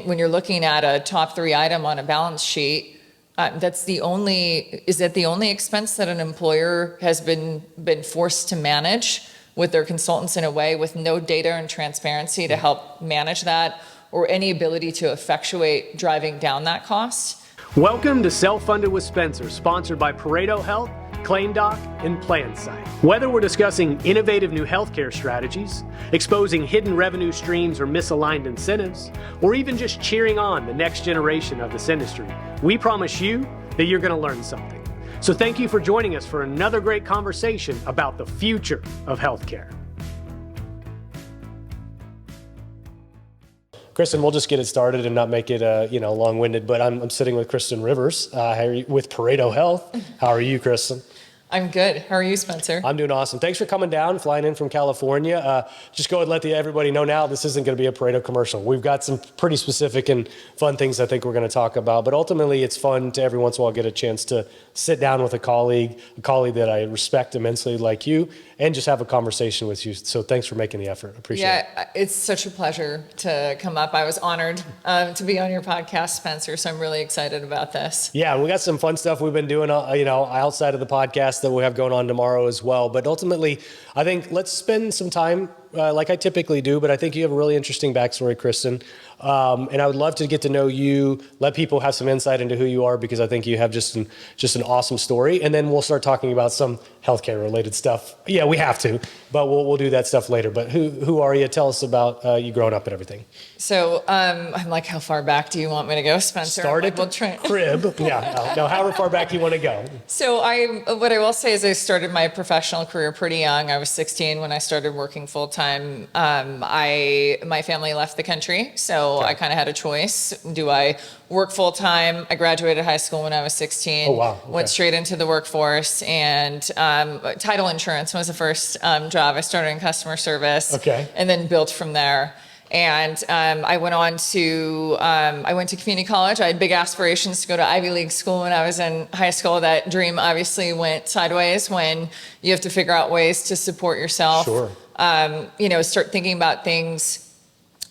When you're looking at a top 3 item on a balance sheet, is that the only expense that an employer has been forced to manage with their consultants in a way with no data and transparency to help manage that, or any ability to effectuate driving down that cost? Welcome to Self-Funded with Spencer, sponsored by ParetoHealth, ClaimDoc, and PlanSight. Whether we're discussing innovative new healthcare strategies, exposing hidden revenue streams or misaligned incentives, or even just cheering on the next generation of this industry, we promise you that you're going to learn something. So thank you for joining us for another great conversation about the future of healthcare. Kristen, we'll just get it started and not make it long-winded, but I'm sitting with Kristen Rivers with ParetoHealth. How are you, Kristen? I'm good. How are you, Spencer? I'm doing awesome. Thanks for coming down, flying in from California. Just go and let everybody know now this isn't going to be a Pareto commercial. We've got some pretty specific and fun things I think we're going to talk about, but ultimately it's fun to every once in a while get a chance to sit down with a colleague that I respect immensely like you, and just have a conversation with you. So thanks for making the effort. Appreciate it. Yeah, it's such a pleasure to come up. I was honored to be on your podcast, Spencer, so I'm really excited about this. Yeah, we got some fun stuff we've been doing, outside of the podcast that we have going on tomorrow as well. But ultimately, I think let's spend some time like I typically do, but I think you have a really interesting backstory, Kristen. And I would love to get to know you, let people have some insight into who you are, because I think you have just an awesome story. And then we'll start talking about some healthcare related stuff. Yeah, we have to, but we'll do that stuff later. But who are you? Tell us about you growing up and everything. So I'm like, how far back do you want me to go, Spencer? Start at the crib. Yeah, no, however far back you want to go. So what I will say is I started my professional career pretty young. I was 16 when I started working full time. My family left the country, so I kind of had a choice. Do I work full time? I graduated high school when I was 16. Oh, wow. Okay. Went straight into the workforce, and title insurance was the first job. I started in customer service, and then built from there. And I went to community college. I had big aspirations to go to Ivy League school when I was in high school. That dream obviously went sideways when you have to figure out ways to support yourself. Sure. Start thinking about things.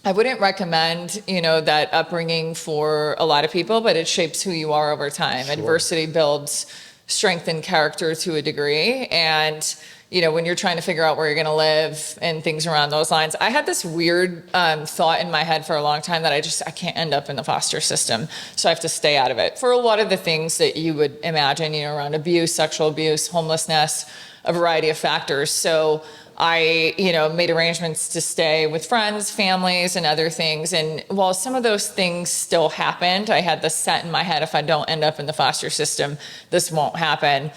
I wouldn't recommend, that upbringing for a lot of people, but it shapes who you are over time. Sure. Adversity builds strength and character to a degree. And when you're trying to figure out where you're going to live and things around those lines, I had this weird thought in my head for a long time that I can't end up in the foster system. So I have to stay out of it for a lot of the things that you would imagine, around abuse, sexual abuse, homelessness, a variety of factors. So I, made arrangements to stay with friends, families, and other things. And while some of those things still happened, I had this set in my head, if I don't end up in the foster system, this won't happen.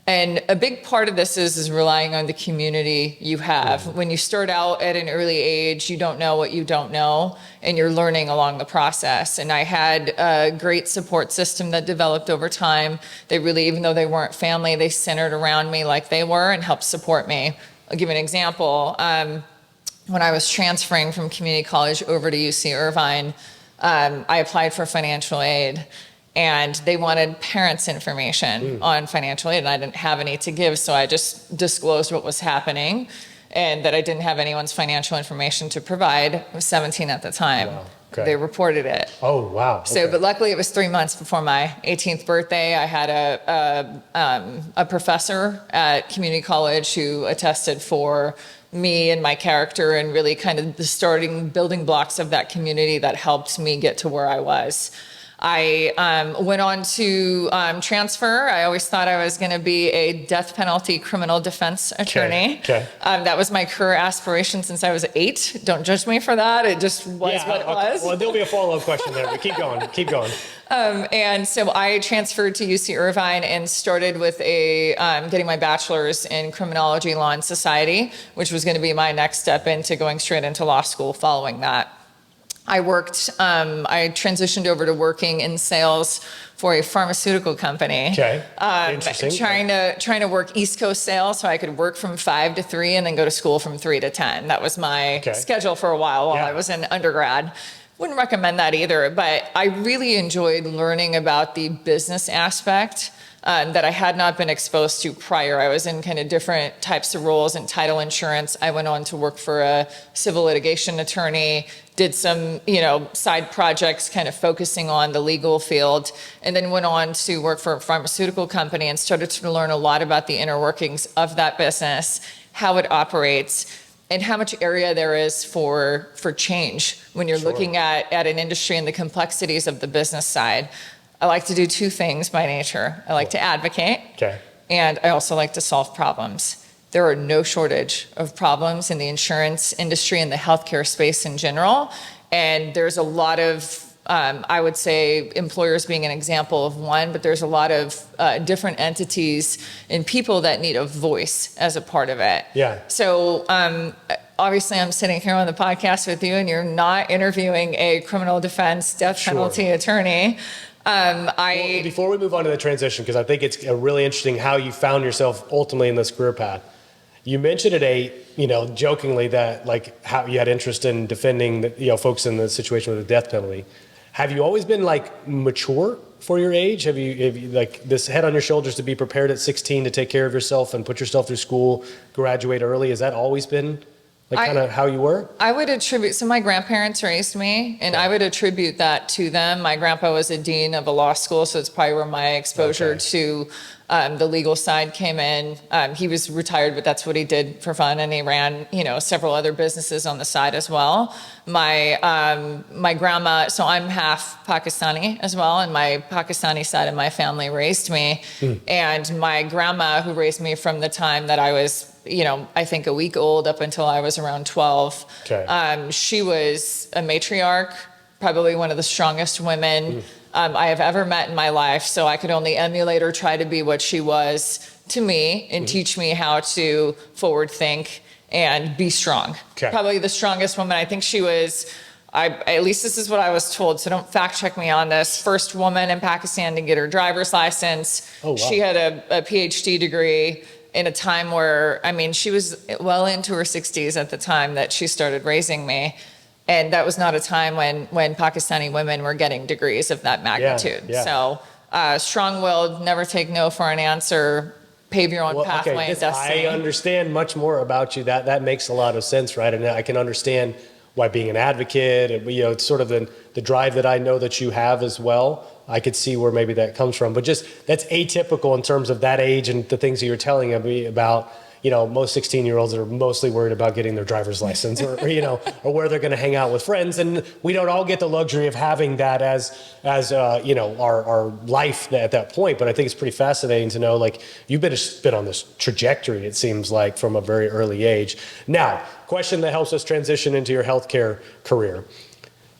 And a big part of this is relying on the community you have. Mm-hmm. When you start out at an early age, you don't know what you don't know, and you're learning along the process. And I had a great support system that developed over time. They really, even though they weren't family, they centered around me like they were and helped support me. I'll give you an example. When I was transferring from community college over to UC Irvine, I applied for financial aid. And they wanted parents' information on financial aid, and I didn't have any to give, so I just disclosed what was happening and that I didn't have anyone's financial information to provide. I was 17 at the time. Wow. Okay. They reported it. Oh, wow. Okay. So, but luckily it was 3 months before my 18th birthday. I had a professor at community college who attested for me and my character, and really kind of the starting building blocks of that community that helped me get to where I was. I went on to transfer. I always thought I was going to be a death penalty criminal defense attorney. Okay. That was my career aspiration since I was 8. Don't judge me for that. It just was what it was. Well, there'll be a follow-up question there, but keep going. And so I transferred to UC Irvine and started with getting my bachelor's in criminology, law, and society, which was going to be my next step into going straight into law school following that. I transitioned over to working in sales for a pharmaceutical company. Okay. Interesting. Trying to work East Coast sales so I could work from 5 to 3 and then go to school from 3 to 10. That was my schedule for a while I was in undergrad. Wouldn't recommend that either, but I really enjoyed learning about the business aspect that I had not been exposed to prior. I was in kind of different types of roles in title insurance. I went on to work for a civil litigation attorney, did some, side projects kind of focusing on the legal field, and then went on to work for a pharmaceutical company and started to learn a lot about the inner workings of that business, how it operates, and how much area there is for change when you're looking at an industry and the complexities of the business side. I like to do two things by nature. I like to advocate, and I also like to solve problems. There are no shortage of problems in the insurance industry and the healthcare space in general, and there's a lot of, I would say, employers being an example of one, but there's a lot of different entities and people that need a voice as a part of it. So obviously I'm sitting here on the podcast with you, and you're not interviewing a criminal defense death penalty attorney. Well, before we move on to the transition, because I think it's really interesting how you found yourself ultimately in this career path. You mentioned today, jokingly that like how you had interest in defending, folks in the situation with the death penalty. Have you always been like mature for your age? Have you like this head on your shoulders to be prepared at 16 to take care of yourself and put yourself through school, graduate early? Has that always been kind of how you were? I would attribute, so my grandparents raised me, and I would attribute that to them. My grandpa was a dean of a law school, so it's probably where my exposure to the legal side came in. He was retired, but that's what he did for fun, and he ran, several other businesses on the side as well. My grandma, so I'm half Pakistani as well, and my Pakistani side of my family raised me. And my grandma, who raised me from the time that I was, I think a week old up until I was around 12. She was a matriarch, probably one of the strongest women I have ever met in my life. So I could only emulate or try to be what she was to me and teach me how to forward think and be strong. Probably the strongest woman. I think she was, at least this is what I was told, so don't fact check me on this, first woman in Pakistan to get her driver's license. She had a PhD degree in a time where, she was well into her 60s at the time that she started raising me. And that was not a time when Pakistani women were getting degrees of that magnitude. So strong-willed, never take no for an answer, pave your own pathway and destiny. I understand much more about you. That makes a lot of sense, right? And I can understand why being an advocate, it's sort of the drive that I know that you have as well. I could see where maybe that comes from, but just that's atypical in terms of that age and the things that you're telling me about. Most 16-year-olds are mostly worried about getting their driver's license or where they're going to hang out with friends. And we don't all get the luxury of having that as our life at that point. But I think it's pretty fascinating to know, like, you've been on this trajectory, it seems like, from a very early age. Now, question that helps us transition into your healthcare career.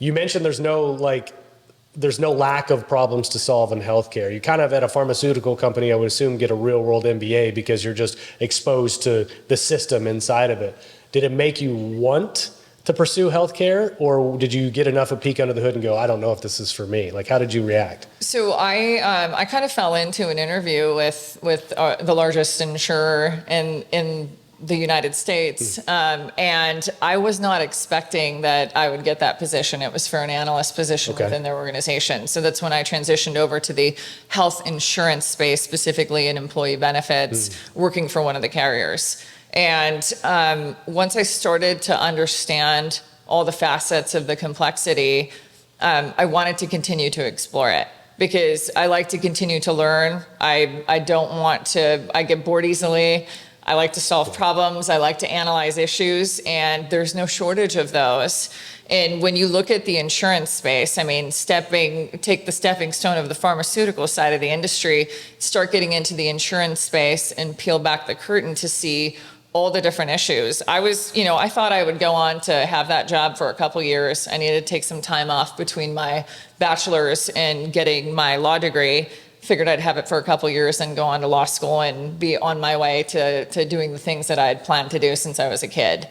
You mentioned there's no lack of problems to solve in healthcare. You kind of at a pharmaceutical company, I would assume, get a real world MBA because you're just exposed to the system inside of it. Did it make you want to pursue healthcare, or did you get enough of a peek under the hood and go, I don't know if this is for me? Like, how did you react? So I kind of fell into an interview with the largest insurer in the United States. And I was not expecting that I would get that position. It was for an analyst position within their organization. So that's when I transitioned over to the health insurance space, specifically in employee benefits, working for one of the carriers. And once I started to understand all the facets of the complexity, I wanted to continue to explore it. Because I like to continue to learn. I get bored easily. I like to solve problems. I like to analyze issues, and there's no shortage of those. And when you look at the insurance space, take the stepping stone of the pharmaceutical side of the industry, start getting into the insurance space and peel back the curtain to see all the different issues. I thought I would go on to have that job for a couple years. I needed to take some time off between my bachelor's and getting my law degree. Figured I'd have it for a couple years and go on to law school and be on my way to doing the things that I had planned to do since I was a kid.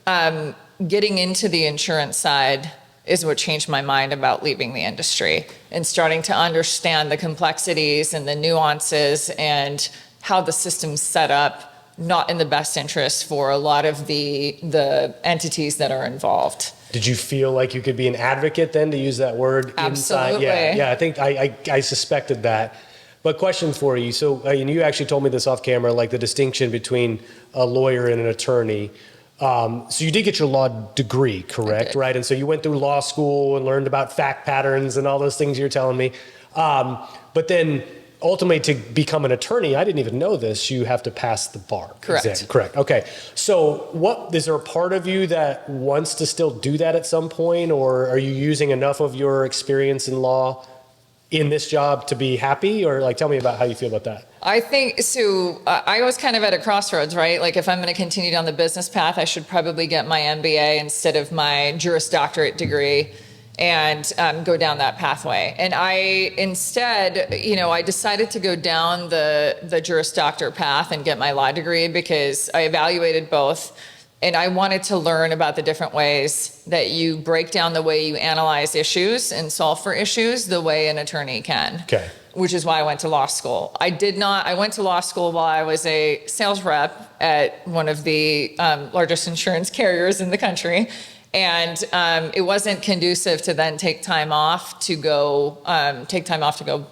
Getting into the insurance side is what changed my mind about leaving the industry and starting to understand the complexities and the nuances and how the system's set up, not in the best interest for a lot of the entities that are involved. Did you feel like you could be an advocate then, to use that word? Absolutely. Inside? Yeah. I think I suspected that. But question for you. So, and you actually told me this off camera, like the distinction between a lawyer and an attorney. So you did get your law degree, correct? Right. And so you went through law school and learned about fact patterns and all those things you're telling me. But then ultimately to become an attorney, I didn't even know this, you have to pass the bar exam. Correct. Okay. So is there a part of you that wants to still do that at some point, or are you using enough of your experience in law in this job to be happy? Or like, tell me about how you feel about that. I think, so I was kind of at a crossroads, right? Like if I'm going to continue down the business path, I should probably get my MBA instead of my Juris Doctorate degree and go down that pathway. And I instead, I decided to go down the Juris Doctor path and get my law degree because I evaluated both. And I wanted to learn about the different ways that you break down the way you analyze issues and solve for issues the way an attorney can. Okay. Which is why I went to law school. I went to law school while I was a sales rep at one of the largest insurance carriers in the country. And it wasn't conducive to then take time off to go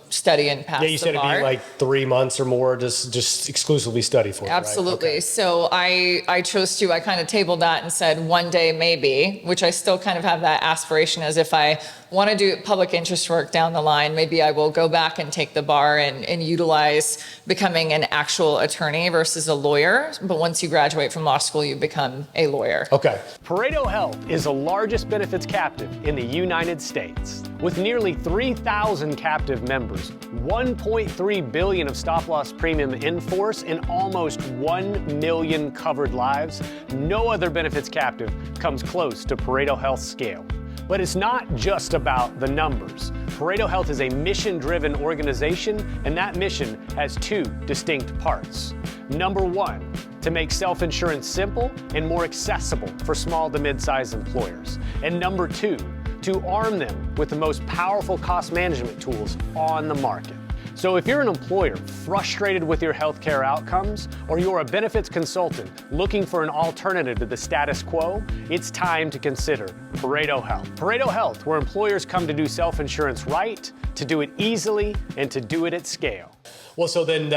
study and pass the bar. Yeah, you said it'd be like 3 months or more, just exclusively study for it. Absolutely. Right? Okay. So I kind of tabled that and said one day maybe, which I still kind of have that aspiration as if I want to do public interest work down the line, maybe I will go back and take the bar and utilize becoming an actual attorney versus a lawyer. But once you graduate from law school, you become a lawyer. Okay. ParetoHealth is the largest benefits captive in the United States. With nearly 3,000 captive members, 1.3 billion of stop-loss premium in force, and almost 1 million covered lives, no other benefits captive comes close to ParetoHealth's scale. But it's not just about the numbers. ParetoHealth is a mission-driven organization, and that mission has two distinct parts. Number one, to make self-insurance simple and more accessible for small to mid-sized employers. And number two, to arm them with the most powerful cost management tools on the market. So if you're an employer frustrated with your healthcare outcomes, or you're a benefits consultant looking for an alternative to the status quo, it's time to consider ParetoHealth. ParetoHealth, where employers come to do self-insurance right, to do it easily, and to do it at scale. Well, so then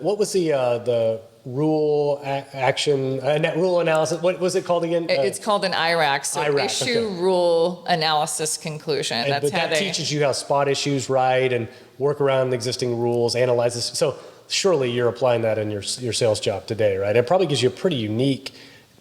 what was the rule action, net rule analysis, what was it called again? It's called an IRAC, so IRAC, issue okay. Rule analysis conclusion. But that teaches you how to spot issues right and work around the existing rules, analyze this. So surely you're applying that in your sales job today, right? It probably gives you a pretty unique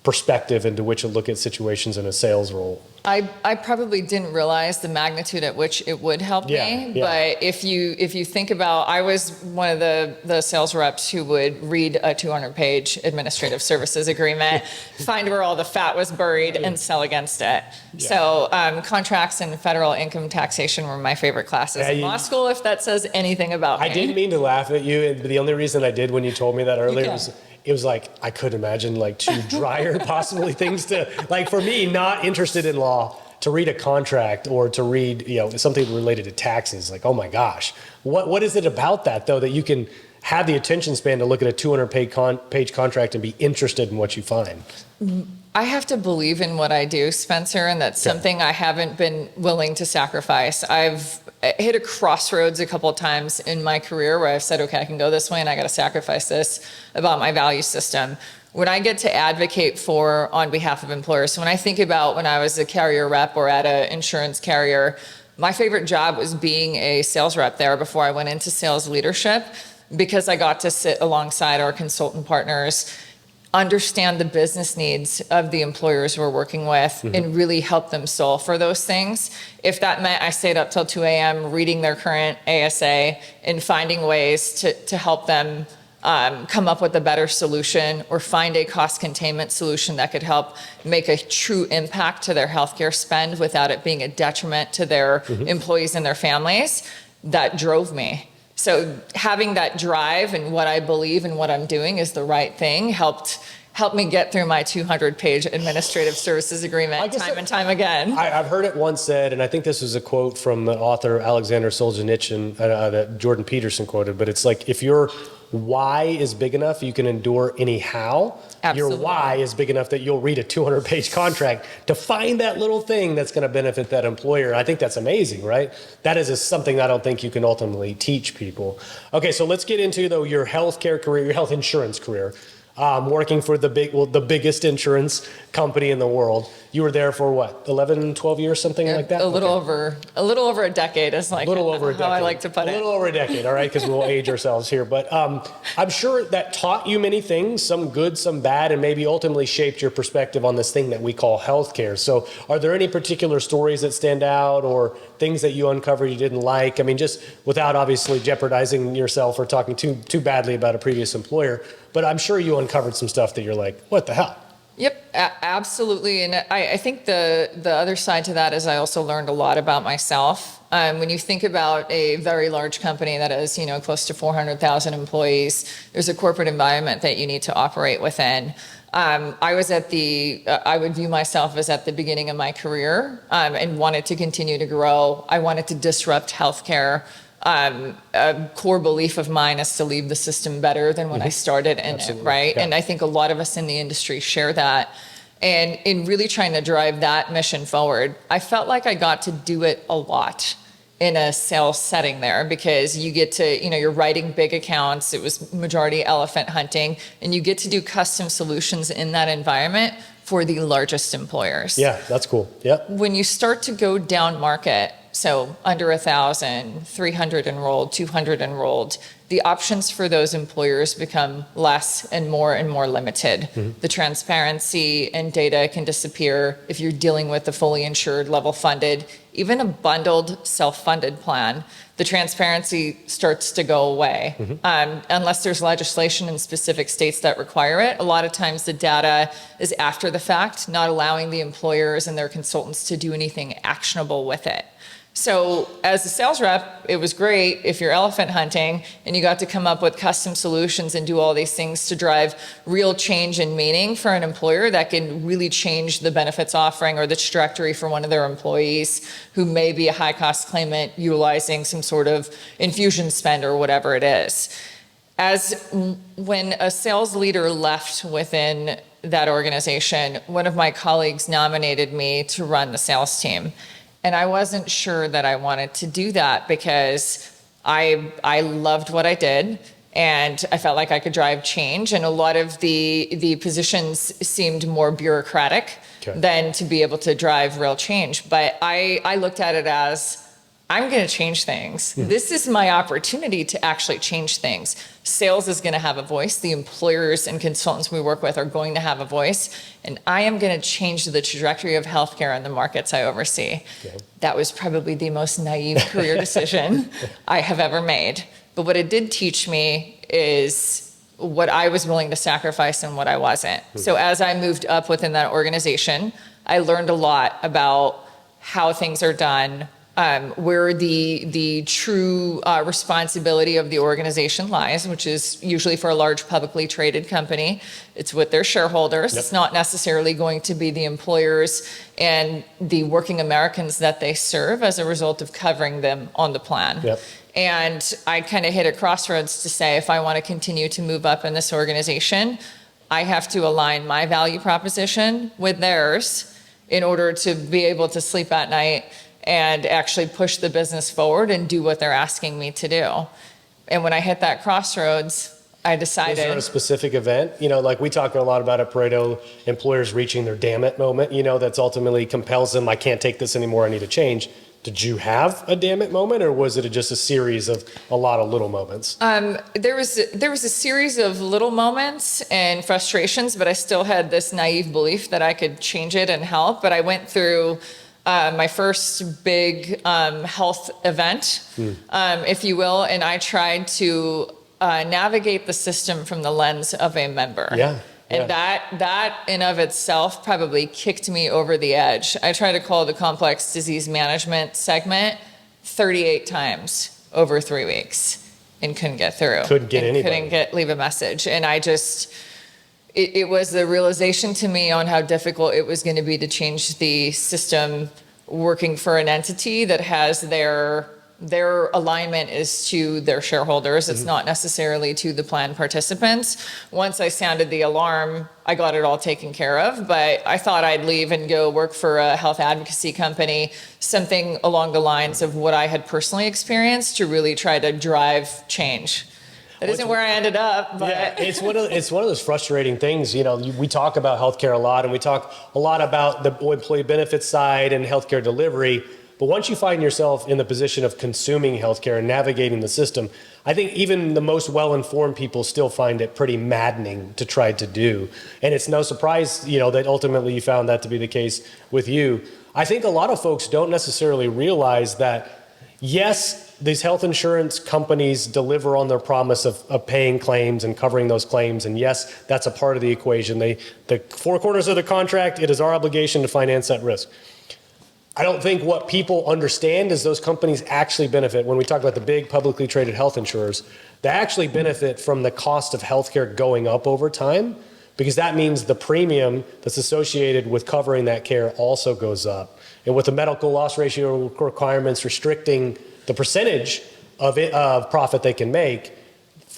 perspective into which to look at situations in a sales role. I probably didn't realize the magnitude at which it would help me. Yeah. But if you think about, I was one of the sales reps who would read a 200-page administrative services agreement, find where all the fat was buried, and sell against it. Yeah. So contracts and federal income taxation were my favorite classes in law school, if that says anything about me. I didn't mean to laugh at you, but the only reason I did when you told me that earlier was it was like, I could imagine like two drier possibly things to, like for me, not interested in law, to read a contract or to read, something related to taxes, like, oh my gosh, what is it about that though, that you can have the attention span to look at a 200-page contract and be interested in what you find? I have to believe in what I do, Spencer, and that's something I haven't been willing to sacrifice. I've hit a crossroads a couple of times in my career where I've said, okay, I can go this way and I got to sacrifice this about my value system. When I get to advocate for on behalf of employers, so when I think about when I was a carrier rep or at an insurance carrier, my favorite job was being a sales rep there before I went into sales leadership, because I got to sit alongside our consultant partners, understand the business needs of the employers we're working with, and really help them solve for those things. If that meant I stayed up till 2 a.m. reading their current ASA and finding ways to help them come up with a better solution or find a cost containment solution that could help make a true impact to their healthcare spend without it being a detriment to their employees and their families, that drove me. So having that drive and what I believe and what I'm doing is the right thing helped helped me get through my 200-page administrative services agreement time and time again. I've heard it once said, and I think this was a quote from the author Alexander Solzhenitsyn that Jordan Peterson quoted, but it's like, if your why is big enough, you can endure any how. Absolutely. Your why is big enough that you'll read a 200-page contract to find that little thing that's going to benefit that employer. I think that's amazing, right? That is something I don't think you can ultimately teach people. Okay, so let's get into, though, your healthcare career, your health insurance career. Working for the biggest insurance company in the world. You were there for what, 11, 12 years, something like that? A little over a decade is like how I like to put it. A little over a decade, all right, because we'll age ourselves here. But I'm sure that taught you many things, some good, some bad, and maybe ultimately shaped your perspective on this thing that we call healthcare. So are there any particular stories that stand out or things that you uncovered you didn't like? I mean, just without obviously jeopardizing yourself or talking too badly about a previous employer, but I'm sure you uncovered some stuff that you're like, what the hell? Yep, absolutely. And I think the other side to that is I also learned a lot about myself. When you think about a very large company that is, close to 400,000 employees, there's a corporate environment that you need to operate within. I would view myself as at the beginning of my career and wanted to continue to grow. I wanted to disrupt healthcare. A core belief of mine is to leave the system better than when I started in it, right? Yeah. And I think a lot of us in the industry share that. And in really trying to drive that mission forward, I felt like I got to do it a lot in a sales setting there, because you get to, you're writing big accounts. It was majority elephant hunting, and you get to do custom solutions in that environment for the largest employers. Yeah, that's cool. Yeah. When you start to go down market, so under 1,000, 300 enrolled, 200 enrolled, the options for those employers become less and more limited. Mm-hmm. The transparency and data can disappear if you're dealing with the fully insured, level funded, even a bundled self-funded plan. The transparency starts to go away. Mm-hmm. Unless there's legislation in specific states that require it. A lot of times the data is after the fact, not allowing the employers and their consultants to do anything actionable with it. So as a sales rep, it was great if you're elephant hunting and you got to come up with custom solutions and do all these things to drive real change and meaning for an employer that can really change the benefits offering or the trajectory for one of their employees who may be a high cost claimant utilizing some sort of infusion spend or whatever it is. When a sales leader left within that organization, one of my colleagues nominated me to run the sales team. And I wasn't sure that I wanted to do that because I loved what I did and I felt like I could drive change. And a lot of the positions seemed more bureaucratic than to be able to drive real change. But I looked at it as, I'm going to change things. Mm-hmm. This is my opportunity to actually change things. Sales is going to have a voice. The employers and consultants we work with are going to have a voice. And I am going to change the trajectory of healthcare in the markets I oversee. Okay. That was probably the most naive career decision I have ever made. But what it did teach me is what I was willing to sacrifice and what I wasn't. Mm-hmm. So as I moved up within that organization, I learned a lot about how things are done, where the true responsibility of the organization lies, which is usually for a large publicly traded company. It's with their shareholders. Yep. It's not necessarily going to be the employers and the working Americans that they serve as a result of covering them on the plan. Yep. And I kind of hit a crossroads to say, if I want to continue to move up in this organization, I have to align my value proposition with theirs in order to be able to sleep at night and actually push the business forward and do what they're asking me to do. And when I hit that crossroads, I decided. Is there a specific event? Like we talk a lot about at Pareto, employers reaching their damn it moment, that's ultimately compels them, I can't take this anymore, I need to change. Did you have a damn it moment, or was it just a series of a lot of little moments? There was a series of little moments and frustrations, but I still had this naive belief that I could change it and help. But I went through my first big health event, if you will, and I tried to navigate the system from the lens of a member. Yeah. And that in of itself probably kicked me over the edge. I tried to call the complex disease management segment 38 times over 3 weeks and couldn't get through. Couldn't get anybody. Leave a message. And I just, it was the realization to me on how difficult it was going to be to change the system working for an entity that has their alignment is to their shareholders. It's not necessarily to the plan participants. Once I sounded the alarm, I got it all taken care of, but I thought I'd leave and go work for a health advocacy company, something along the lines of what I had personally experienced to really try to drive change. That isn't where I ended up, but yeah, it's one of those frustrating things. We talk about healthcare a lot, and we talk a lot about the employee benefits side and healthcare delivery. But once you find yourself in the position of consuming healthcare and navigating the system, I think even the most well-informed people still find it pretty maddening to try to do. And it's no surprise, that ultimately you found that to be the case with you. I think a lot of folks don't necessarily realize that, yes, these health insurance companies deliver on their promise of paying claims and covering those claims. And yes, that's a part of the equation. The four corners of the contract, it is our obligation to finance that risk. I don't think what people understand is those companies actually benefit. When we talk about the big publicly traded health insurers, they actually benefit from the cost of healthcare going up over time, because that means the premium that's associated with covering that care also goes up. And with the medical loss ratio requirements restricting the percentage of profit they can make,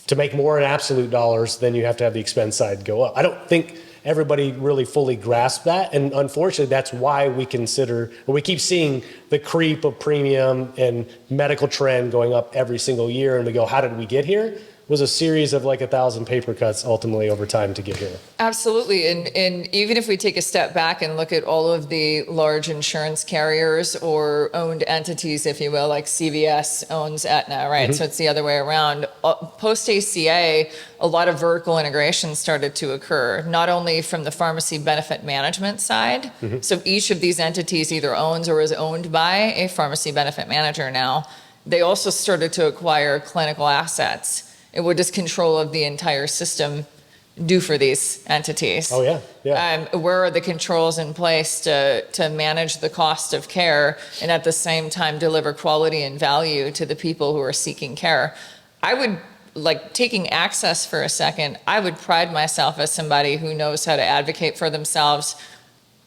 to make more in absolute dollars, then you have to have the expense side go up. I don't think everybody really fully grasps that. And unfortunately, that's why we keep seeing the creep of premium and medical trend going up every single year. And we go, how did we get here? It was a series of like 1,000 paper cuts ultimately over time to get here. Absolutely. And even if we take a step back and look at all of the large insurance carriers or owned entities, if you will, like CVS owns Aetna, right? So it's the other way around. Post ACA, a lot of vertical integration started to occur, not only from the pharmacy benefit management side. So each of these entities either owns or is owned by a pharmacy benefit manager now. They also started to acquire clinical assets. And what does control of the entire system do for these entities? Oh, yeah. Where are the controls in place to manage the cost of care and at the same time deliver quality and value to the people who are seeking care? I would, taking access for a second, I would pride myself as somebody who knows how to advocate for themselves,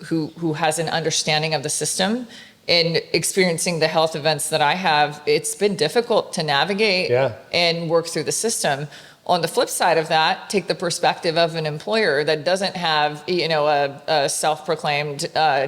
who has an understanding of the system. In experiencing the health events that I have, it's been difficult to navigate and work through the system. On the flip side of that, take the perspective of an employer that doesn't have, a self-proclaimed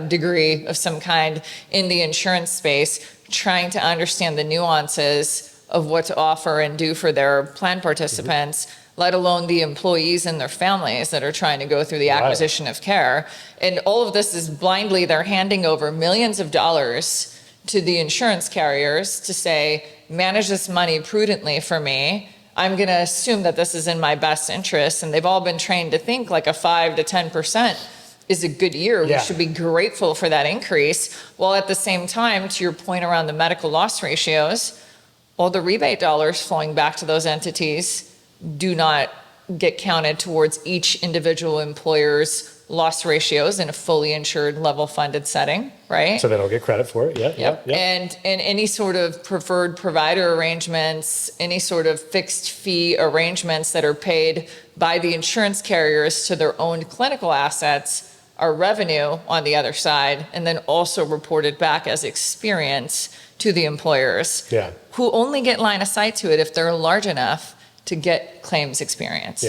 degree of some kind in the insurance space, trying to understand the nuances of what to offer and do for their plan participants, let alone the employees and their families that are trying to go through the acquisition of care. And all of this is blindly, they're handing over millions of dollars to the insurance carriers to say, manage this money prudently for me. I'm going to assume that this is in my best interest. And they've all been trained to think like a 5 to 10% is a good year. We should be grateful for that increase. While at the same time, to your point around the medical loss ratios, all the rebate dollars flowing back to those entities do not get counted towards each individual employer's loss ratios in a fully insured level funded setting, right? So they don't get credit for it. Yep. And any sort of preferred provider arrangements, any sort of fixed fee arrangements that are paid by the insurance carriers to their own clinical assets are revenue on the other side, and then also reported back as experience to the employers, who only get line of sight to it if they're large enough to get claims experience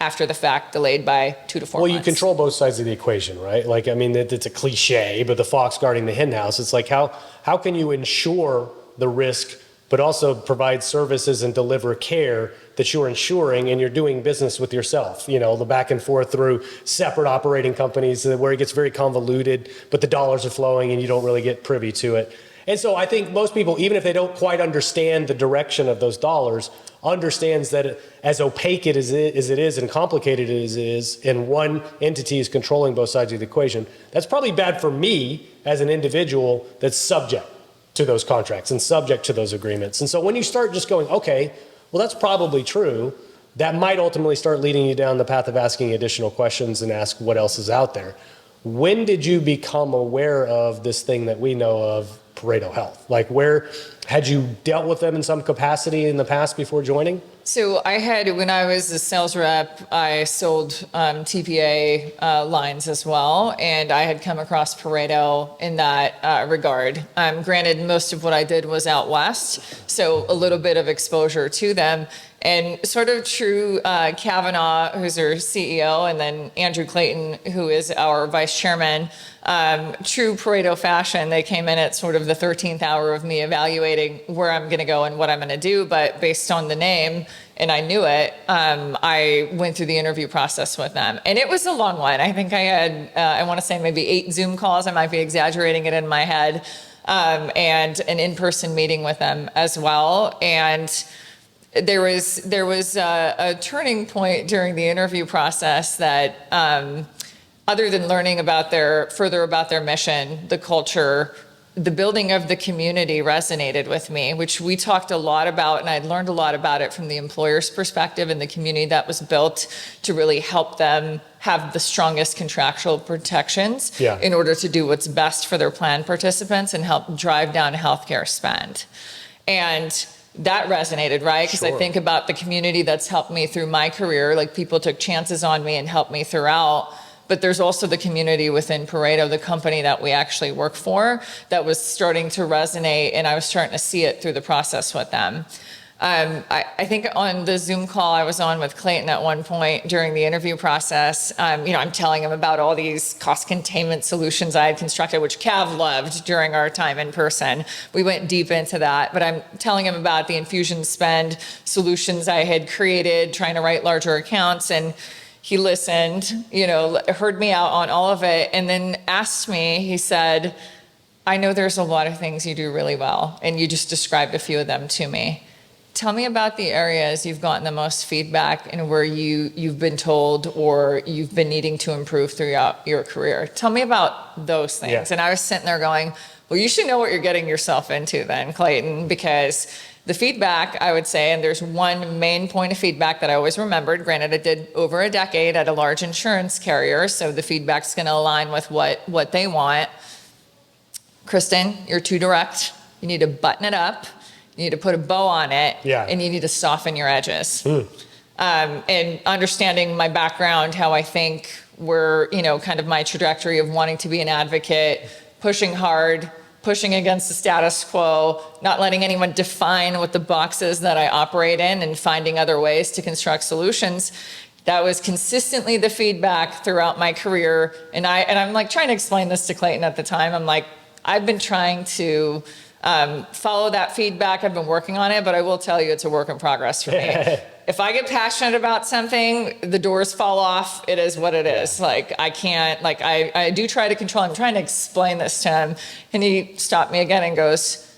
after the fact, delayed by 2 to 4 months. Well, you control both sides of the equation, right? It's a cliche, but the fox guarding the hen house. It's like, how can you insure the risk, but also provide services and deliver care that you're insuring and you're doing business with yourself? The back and forth through separate operating companies where it gets very convoluted, but the dollars are flowing and you don't really get privy to it. And so I think most people, even if they don't quite understand the direction of those dollars, understands that as opaque as it is and complicated as it is, and one entity is controlling both sides of the equation, that's probably bad for me as an individual that's subject to those contracts and subject to those agreements. And so when you start just going, okay, well, that's probably true, that might ultimately start leading you down the path of asking additional questions and ask what else is out there. When did you become aware of this thing that we know of, ParetoHealth? Where had you dealt with them in some capacity in the past before joining? So when I was a sales rep, I sold TPA lines as well, and I had come across Pareto in that regard. Granted, most of what I did was out west, so a little bit of exposure to them. And sort of true Kavanaugh, who's our CEO, and then Andrew Clayton, who is our vice chairman, true Pareto fashion, they came in at sort of the 13th hour of me evaluating where I'm going to go and what I'm going to do. But based on the name, and I knew it, I went through the interview process with them. And it was a long one. I think I had, I want to say maybe 8 Zoom calls. I might be exaggerating it in my head, and an in-person meeting with them as well. And there was a turning point during the interview process that, other than learning further about their mission, the culture, the building of the community resonated with me, which we talked a lot about, and I'd learned a lot about it from the employer's perspective and the community that was built to really help them have the strongest contractual protections in order to do what's best for their plan participants and help drive down healthcare spend. And that resonated, right? Because I think about the community that's helped me through my career, like people took chances on me and helped me throughout. But there's also the community within Pareto, the company that we actually work for, that was starting to resonate, and I was starting to see it through the process with them. I think on the Zoom call I was on with Clayton at one point during the interview process, I'm telling him about all these cost containment solutions I had constructed, which Cav loved during our time in person. We went deep into that, but I'm telling him about the infusion spend solutions I had created, trying to write larger accounts, and he listened, heard me out on all of it, and then asked me, he said, I know there's a lot of things you do really well, and you just described a few of them to me. Tell me about the areas you've gotten the most feedback and where you've been told or you've been needing to improve throughout your career. Tell me about those things. Yeah. And I was sitting there going, well, you should know what you're getting yourself into then, Clayton, because the feedback, I would say, and there's one main point of feedback that I always remembered. Granted, I did over a decade at a large insurance carrier, so the feedback's going to align with what they want. Kristen, you're too direct. You need to button it up. You need to put a bow on it, and you need to soften your edges. And understanding my background, how I think kind of my trajectory of wanting to be an advocate, pushing hard, pushing against the status quo, not letting anyone define what the boxes that I operate in, and finding other ways to construct solutions. That was consistently the feedback throughout my career. And I'm like trying to explain this to Clayton at the time. I'm like, I've been trying to follow that feedback. I've been working on it, but I will tell you it's a work in progress for me. If I get passionate about something, the doors fall off. It is what it is. Like I can't, I do try to control. I'm trying to explain this to him, and he stopped me again and goes,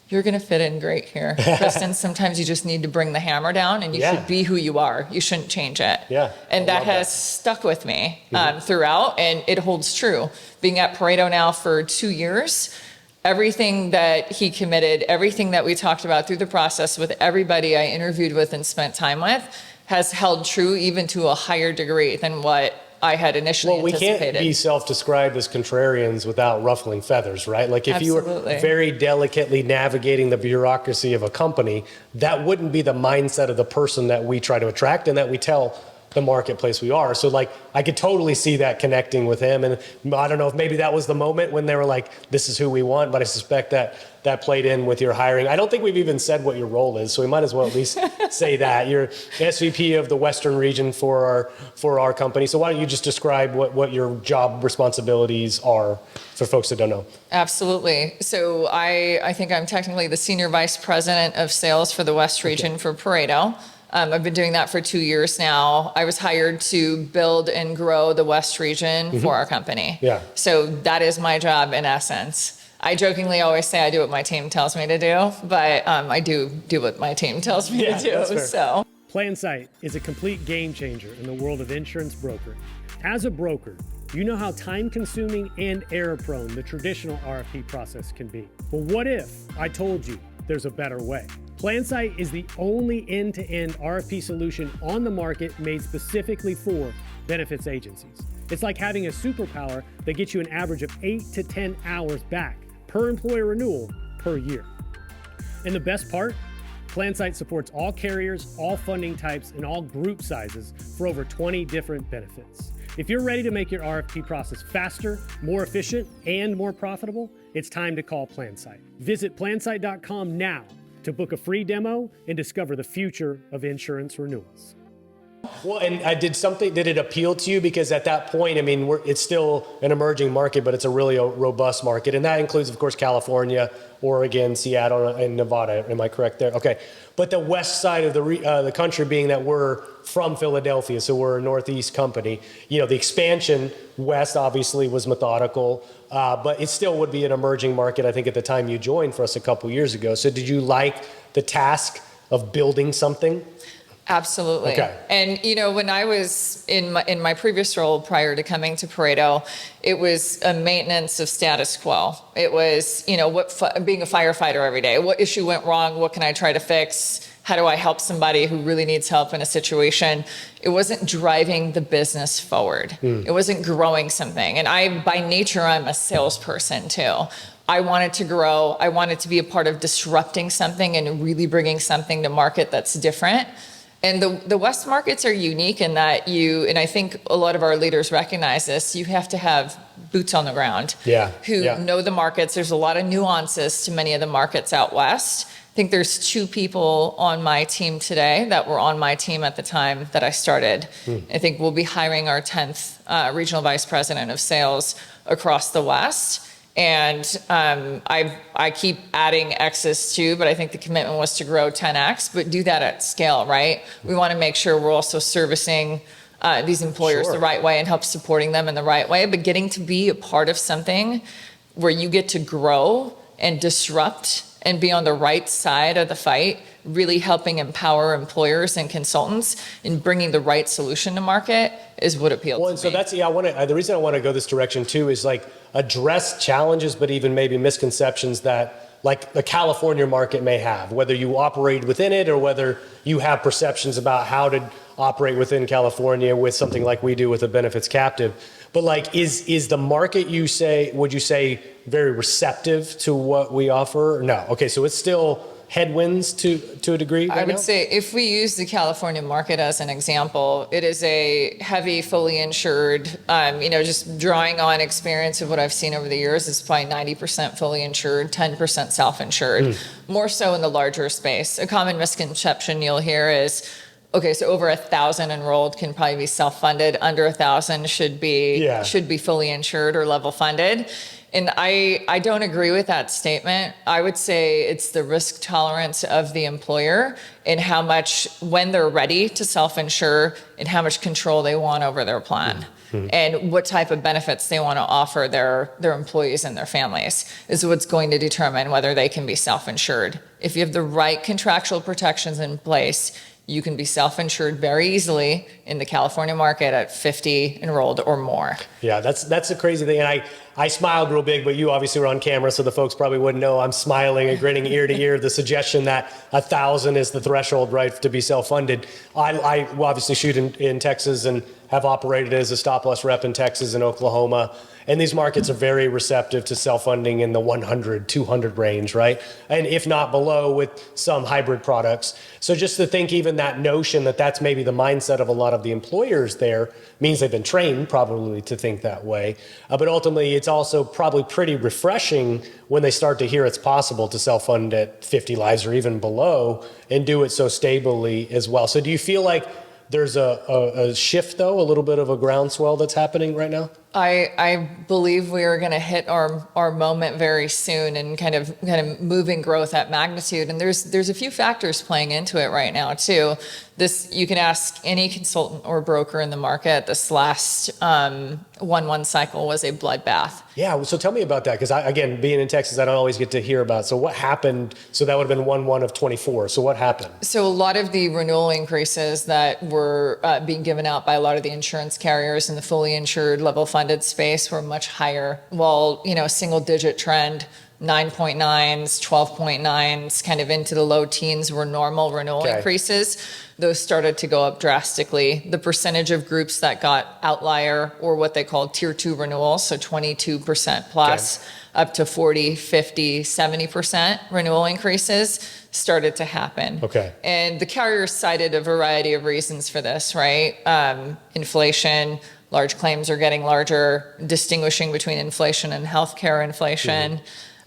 you're going to fit in great here. Kristen, sometimes you just need to bring the ghammer down, and you should be who you are. You shouldn't change it. And that has stuck with me throughout, and it holds true. Being at Pareto now for 2 years, everything that he committed, everything that we talked about through the process with everybody I interviewed with and spent time with has held true even to a higher degree than what I had initially anticipated. We can't be self-described as contrarians without ruffling feathers, right? Like if you were very delicately navigating the bureaucracy of a company, that wouldn't be the mindset of the person that we try to attract and that we tell the marketplace we are. So I could totally see that connecting with him. And I don't know if maybe that was the moment when they were like, this is who we want, but I suspect that played in with your hiring. I don't think we've even said what your role is, so we might as well at least say that. You're SVP of the Western region for our company. So why don't you just describe what your job responsibilities are for folks that don't know? Absolutely. So I think I'm technically the Senior Vice President of Sales for the West region for Pareto. I've been doing that for 2 years now. I was hired to build and grow the West region for our company. So that is my job in essence. I jokingly always say I do what my team tells me to do, but I do what my team tells me to do. So PlanSight is a complete game changer in the world of insurance brokering. As a broker, you know how time-consuming and error-prone the traditional RFP process can be. But what if I told you there's a better way? PlanSight is the only end-to-end RFP solution on the market made specifically for benefits agencies. It's like having a superpower that gets you an average of 8 to 10 hours back per employer renewal per year. And the best part, PlanSight supports all carriers, all funding types, and all group sizes for over 20 different benefits. If you're ready to make your RFP process faster, more efficient, and more profitable, it's time to call PlanSight. Visit plansight.com now to book a free demo and discover the future of insurance renewals. Well, and did it appeal to you? Because at that point, I mean, it's still an emerging market, but it's a really robust market. And that includes, of course, California, Oregon, Seattle, and Nevada. Am I correct there? Okay. But the west side of the country, being that we're from Philadelphia, so we're a Northeast company, the expansion west obviously was methodical, but it still would be an emerging market, I think, at the time you joined for us a couple years ago. So did you like the task of building something? Absolutely. Okay. And, when I was in my previous role prior to coming to Pareto, it was a maintenance of status quo. It was, being a firefighter every day. What issue went wrong? What can I try to fix? How do I help somebody who really needs help in a situation? It wasn't driving the business forward. It wasn't growing something. And by nature, I'm a salesperson too. I wanted to grow. I wanted to be a part of disrupting something and really bringing something to market that's different. And the West markets are unique in that and I think a lot of our leaders recognize this, you have to have boots on the ground who know the markets. There's a lot of nuances to many of the markets out West. I think there's 2 people on my team today that were on my team at the time that I started. I think we'll be hiring our 10th regional vice president of sales across the West. And I keep adding X's too, but I think the commitment was to grow 10X, but do that at scale, right? We want to make sure we're also servicing these employers the right way and help supporting them in the right way, but getting to be a part of something where you get to grow and disrupt and be on the right side of the fight, really helping empower employers and consultants in bringing the right solution to market is what appeals to me. Well, and so that's, the reason I want to go this direction too is address challenges, but even maybe misconceptions that the California market may have, whether you operate within it or whether you have perceptions about how to operate within California with something like we do with a benefits captive. But is the market, would you say very receptive to what we offer? No. Okay. So it's still headwinds to a degree right I would now? say if we use the California market as an example, it is a heavy, fully insured, just drawing on experience of what I've seen over the years, it's probably 90% fully insured, 10% self-insured, more so in the larger space. A common misconception you'll hear is, okay, so over 1,000 enrolled can probably be self-funded. Under 1,000 should be fully insured or level funded. And I don't agree with that statement. I would say it's the risk tolerance of the employer and how much, when they're ready to self-insure, and how much control they want over their plan. And what type of benefits they want to offer their employees and their families is what's going to determine whether they can be self-insured. If you have the right contractual protections in place, you can be self-insured very easily in the California market at 50 enrolled or more. Yeah, that's a crazy thing. And I smiled real big, but you obviously were on camera, so the folks probably wouldn't know. I'm smiling and grinning ear to ear. The suggestion that 1,000 is the threshold, right, to be self-funded. I obviously shoot in Texas and have operated as a stop-loss rep in Texas and Oklahoma. And these markets are very receptive to self-funding in the 100, 200 range, right? And if not below, with some hybrid products. So just to think even that notion that that's maybe the mindset of a lot of the employers there means they've been trained probably to think that way. But ultimately, it's also probably pretty refreshing when they start to hear it's possible to self-fund at 50 lives or even below and do it so stably as well. So do you feel like there's a shift, though, a little bit of a groundswell that's happening right now? I believe we are going to hit our moment very soon and kind of moving growth at magnitude. And there's a few factors playing into it right now too. You can ask any consultant or broker in the market. This last 1/1 cycle was a bloodbath. Yeah. So tell me about that, because again, being in Texas, I don't always get to hear about. So what happened? So that would have been 1/1 of 24. So what happened? So a lot of the renewal increases that were being given out by a lot of the insurance carriers in the fully insured level funded space were much higher. While, single digit trend, 9.9s, 12.9s, kind of into the low teens were normal renewal increases. Those started to go up drastically. The percentage of groups that got outlier or what they call tier 2 renewals, so 22% plus, up to 40, 50, 70% renewal increases started to happen. Okay. And the carriers cited a variety of reasons for this, right? Inflation, large claims are getting larger, distinguishing between inflation and healthcare inflation.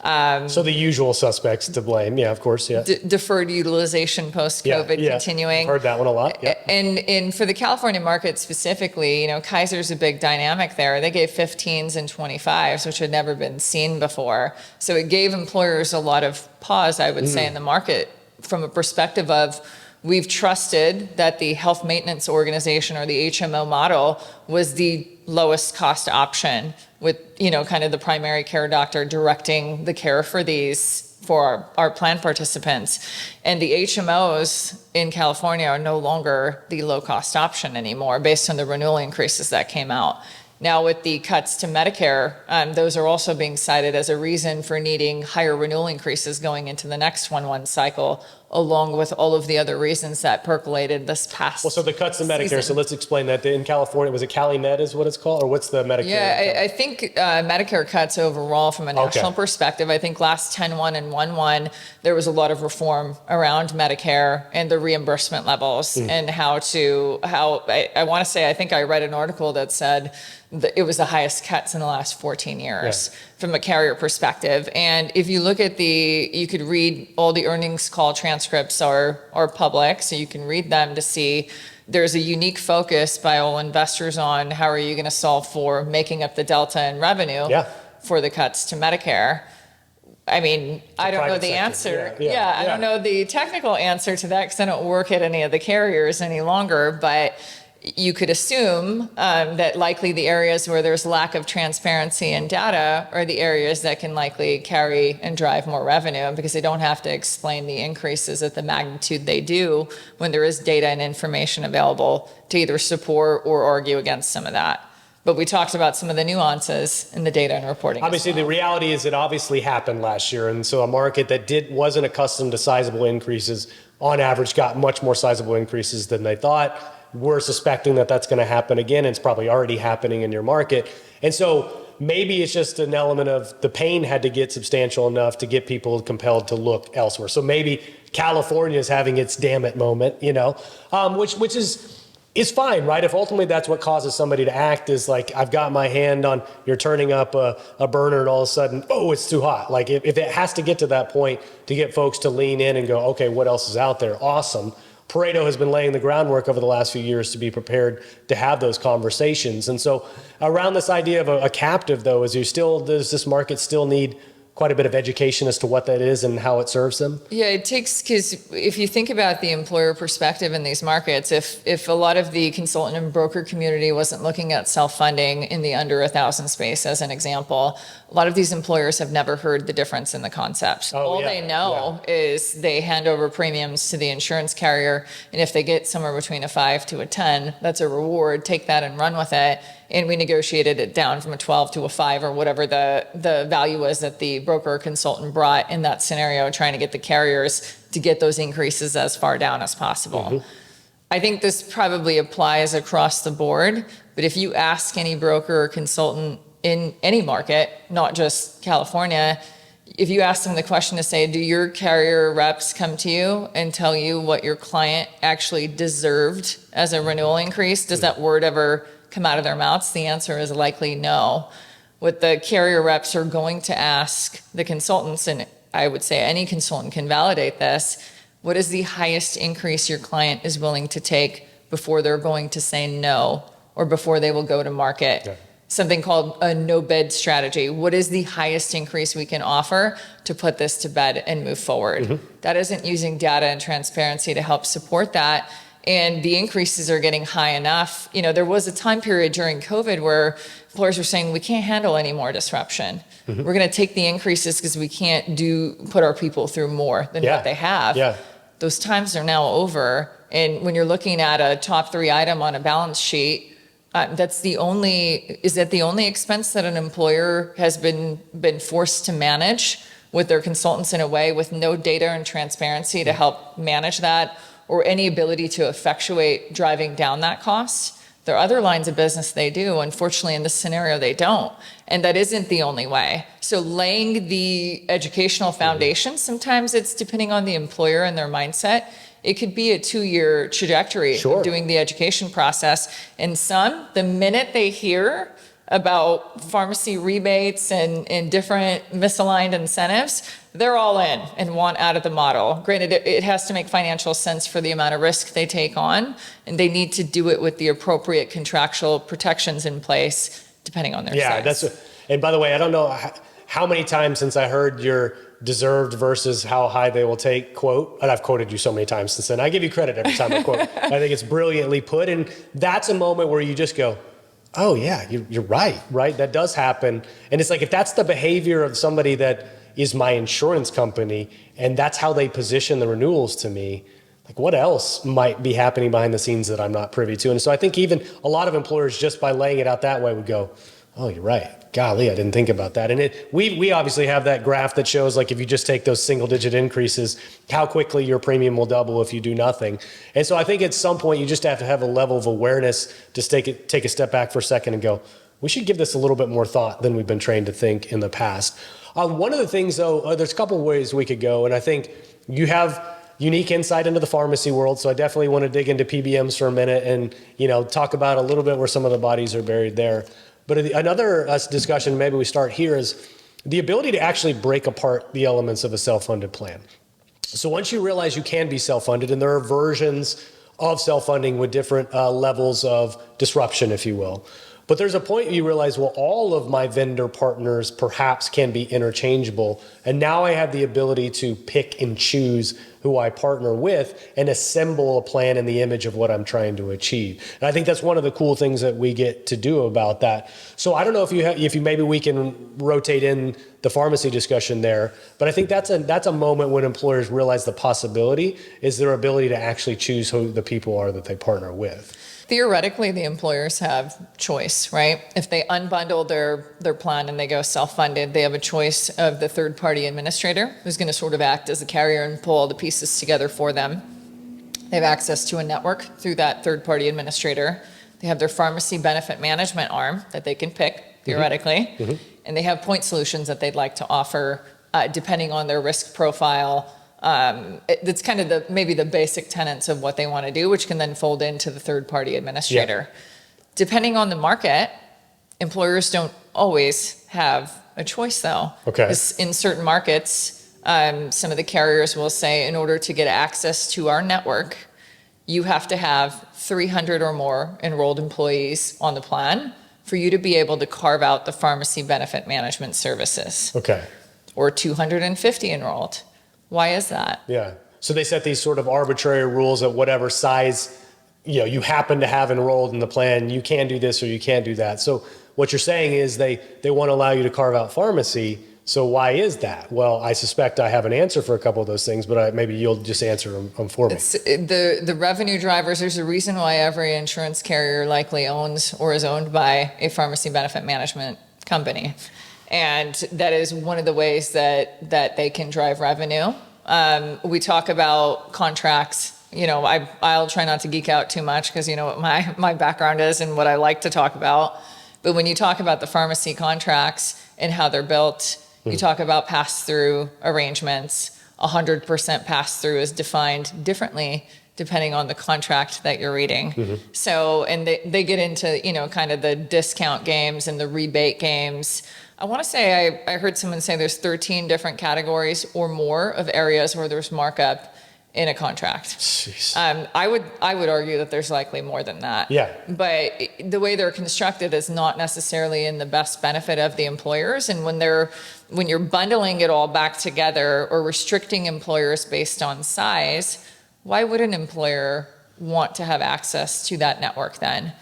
So the usual suspects to blame. Yeah, of course. Yeah. Deferred utilization post-COVID continuing. I've heard that one a lot. Yeah. And for the California market specifically, you know, Kaiser's a big dynamic there. They gave 15s and 25s, which had never been seen before. So it gave employers a lot of pause, I would say, in the market from a perspective of we've trusted that the health maintenance organization or the HMO model was the lowest cost option with, you know, kind of the primary care doctor directing the care for these for our plan participants. And the HMOs in California are no longer the low cost option anymore based on the renewal increases that came out. Now with the cuts to Medicare, those are also being cited as a reason for needing higher renewal increases going into the next 1/1 cycle, along with all of the other reasons that percolated this past Well, so the cuts to Medicare, season. so let's explain that. In California, was it CaliMed is what it's called? Or what's the Medicare? Yeah, I think Medicare cuts overall from a national perspective, I think last 10-1 and 1/1, there was a lot of reform around Medicare and the reimbursement levels and how I want to say, I think I read an article that said that it was the highest cuts in the last 14 years from a carrier perspective. And if you look at you could read all the earnings call transcripts are public, so you can read them to see there's a unique focus by all investors on how are you going to solve for making up the delta in revenue for the cuts to Medicare. I mean, I don't know the answer. I don't know the technical answer to that because I don't work at any of the carriers any longer, but you could assume that likely the areas where there's lack of transparency and data are the areas that can likely carry and drive more revenue because they don't have to explain the increases at the magnitude they do when there is data and information available to either support or argue against some of that. But we talked about some of the nuances in the data and reporting. Obviously, the reality is it obviously happened last year. And so a market that wasn't accustomed to sizable increases on average got much more sizable increases than they thought. We're suspecting that that's going to happen again. It's probably already happening in your market. And so maybe it's just an element of the pain had to get substantial enough to get people compelled to look elsewhere. So maybe California is having its damn it moment, you know, which is fine, right? If ultimately that's what causes somebody to act is like, I've got my hand on, you're turning up a burner and all of a sudden, oh, it's too hot. Like if it has to get to that point to get folks to lean in and go, okay, what else is out there? Awesome. Pareto has been laying the groundwork over the last few years to be prepared to have those conversations. And so around this idea of a captive, though, does this market still need quite a bit of education as to what that is and how it serves them? Yeah, it takes, because if you think about the employer perspective in these markets, if a lot of the consultant and broker community wasn't looking at self-funding in the under 1,000 space as an example, a lot of these employers have never heard the difference in the concept. All they know is they hand over premiums to the insurance carrier, and if they get somewhere between a 5 to a 10, that's a reward, take that and run with it. And we negotiated it down from a 12 to a 5 or whatever the value was that the broker or consultant brought in that scenario, trying to get the carriers to get those increases as far down as possible. I think this probably applies across the board, but if you ask any broker or consultant in any market, not just California, if you ask them the question to say, do your carrier reps come to you and tell you what your client actually deserved as a renewal increase? Does that word ever come out of their mouths? The answer is likely no. What the carrier reps are going to ask the consultants, and I would say any consultant can validate this, what is the highest increase your client is willing to take before they're going to say no or before they will go to market? Something called a no bid strategy. What is the highest increase we can offer to put this to bed and move forward? That isn't using data and transparency to help support that. And the increases are getting high enough. You know, there was a time period during COVID where employers were saying, we can't handle any more disruption. We're going to take the increases because we can't put our people through more than what they have. Those times are now over. And when you're looking at a top 3 item on a balance sheet, is that the only expense that an employer has been forced to manage with their consultants in a way with no data and transparency to help manage that, or any ability to effectuate driving down that cost? There are other lines of business they do. Unfortunately, in this scenario, they don't. And that isn't the only way. So laying the educational foundation, sometimes it's depending on the employer and their mindset. It could be a 2-year trajectory of doing the education process. And some, the minute they hear about pharmacy rebates and different misaligned incentives, they're all in and want out of the model. Granted, it has to make financial sense for the amount of risk they take on, and they need to do it with the appropriate contractual protections in place, depending on their size. And by the way, I don't know how many times since I heard your deserved versus how high they will take quote, and I've quoted you so many times since then. I give you credit every time I quote. I think it's brilliantly put, and that's a moment where you just go, oh yeah, you're right? That does happen. And it's like, if that's the behavior of somebody that is my insurance company, and that's how they position the renewals to me, like what else might be happening behind the scenes that I'm not privy to? And so I think even a lot of employers, just by laying it out that way, would go, oh, you're right. Golly, I didn't think about that. And we obviously have that graph that shows, like, if you just take those single digit increases, how quickly your premium will double if you do nothing. And so I think at some point you just have to have a level of awareness to take a step back for a second and go, we should give this a little bit more thought than we've been trained to think in the past. One of the things, though, there's a couple ways we could go, and I think you have unique insight into the pharmacy world, so I definitely want to dig into PBMs for a minute and talk about a little bit where some of the bodies are buried there. But another discussion, maybe we start here, is the ability to actually break apart the elements of a self-funded plan. So once you realize you can be self-funded, and there are versions of self-funding with different levels of disruption, if you will. But there's a point you realize, well, all of my vendor partners perhaps can be interchangeable. And now I have the ability to pick and choose who I partner with and assemble a plan in the image of what I'm trying to achieve. And I think that's one of the cool things that we get to do about that. So I don't know if you maybe we can rotate in the pharmacy discussion there, but I think that's a moment when employers realize the possibility is their ability to actually choose who the people are that they partner with. Theoretically, the employers have choice, right? If they unbundle their plan and they go self-funded, they have a choice of the third-party administrator who's going to sort of act as a carrier and pull all the pieces together for them. They have access to a network through that third-party administrator. They have their pharmacy benefit management arm that they can pick, theoretically. Mm-hmm. And they have point solutions that they'd like to offer depending on their risk profile. It's kind of maybe the basic tenets of what they want to do, which can then fold into the third-party administrator. Yeah. Depending on the market, employers don't always have a choice, though. Okay. Because in certain markets, some of the carriers will say, in order to get access to our network, you have to have 300 or more enrolled employees on the plan for you to be able to carve out the pharmacy benefit management services. Okay. Or 250 enrolled. Why is that? Yeah. So they set these sort of arbitrary rules at whatever size you happen to have enrolled in the plan. You can do this or you can't do that. So what you're saying is they want to allow you to carve out pharmacy. So why is that? Well, I suspect I have an answer for a couple of those things, but maybe you'll just answer them for me. It's the revenue drivers. There's a reason why every insurance carrier likely owns or is owned by a pharmacy benefit management company. And that is one of the ways that they can drive revenue. We talk about contracts. I'll try not to geek out too much because you know what my background is and what I like to talk about. But when you talk about the pharmacy contracts and how they're built, you talk about pass-through arrangements. 100% pass-through is defined differently depending on the contract that you're reading. Mm-hmm. So, and they get into, kind of the discount games and the rebate games. I want to say I heard someone say there's 13 different categories or more of areas where there's markup in a contract. Jeez. I would argue that there's likely more than that. Yeah. But the way they're constructed is not necessarily in the best benefit of the employers. And when you're bundling it all back together or restricting employers based on size, why would an employer want to have access to that network then?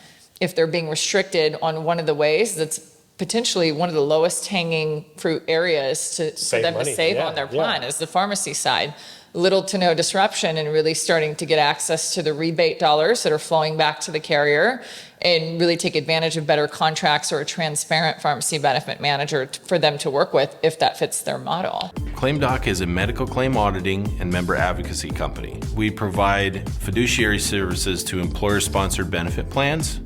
If they're being restricted on one of the ways that's potentially one of the lowest hanging fruit areas for them to save on their plan is the pharmacy side. Little to no disruption and really starting to get access to the rebate dollars that are flowing back to the carrier and really take advantage of better contracts or a transparent pharmacy benefit manager for them to work with if that fits their model. ClaimDoc is a medical claim auditing and member advocacy company. We provide fiduciary services to employer-sponsored benefit plans,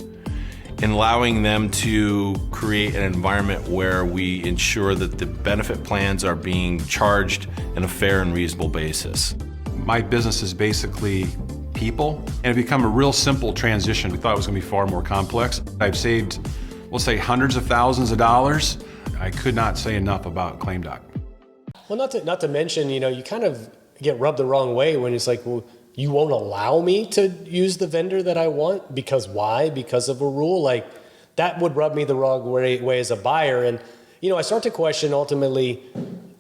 and allowing them to create an environment where we ensure that the benefit plans are being charged in a fair and reasonable basis. My business is basically people, and it become a real simple transition. We thought it was going to be far more complex. I've saved, we'll say, hundreds of thousands of dollars. I could not say enough about ClaimDoc. Well, not to mention, you kind of get rubbed the wrong way when it's like, well, you won't allow me to use the vendor that I want because why? Because of a rule? Like that would rub me the wrong way as a buyer. And, I start to question ultimately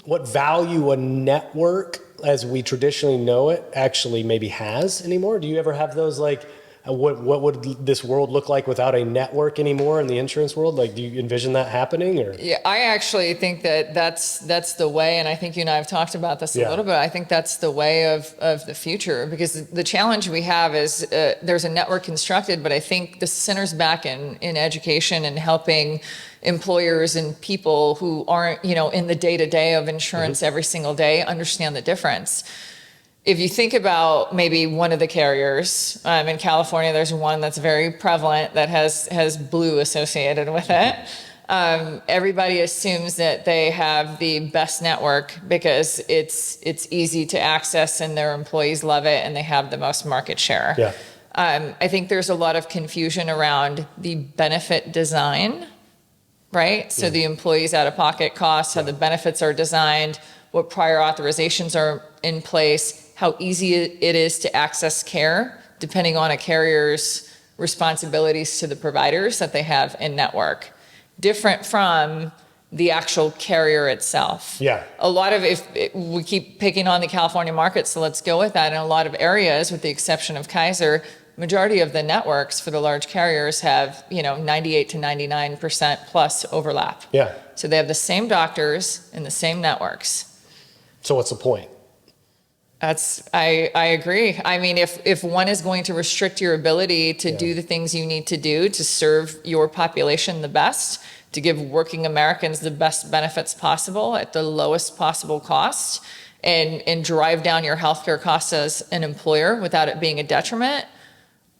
what value a network as we traditionally know it actually maybe has anymore. Do you ever have those like, what would this world look like without a network anymore in the insurance world? Like, do you envision that happening? Or Yeah, I actually think that's the way, and I think you and I have talked about this a little bit. I think that's the way of the future, because the challenge we have is there's a network constructed, but I think this centers back in education and helping employers and people who aren't, in the day-to-day of insurance every single day understand the difference. If you think about maybe one of the carriers, in California, there's one that's very prevalent that has blue associated with it. Everybody assumes that they have the best network because it's easy to access and their employees love it and they have the most market share. Yeah. I think there's a lot of confusion around the benefit design, right? So the employees' out-of-pocket costs, how the benefits are designed, what prior authorizations are in place, how easy it is to access care, depending on a carrier's responsibilities to the providers that they have in network. Different from the actual carrier itself. Yeah. A lot of, we keep picking on the California market, so let's go with that. In a lot of areas, with the exception of Kaiser, majority of the networks for the large carriers have, 98 to 99% plus overlap. Yeah. So they have the same doctors in the same networks. So what's the point? I agree. I mean, if one is going to restrict your ability to do the things you need to do to serve your population the best, to give working Americans the best benefits possible at the lowest possible cost, and drive down your healthcare costs as an employer without it being a detriment,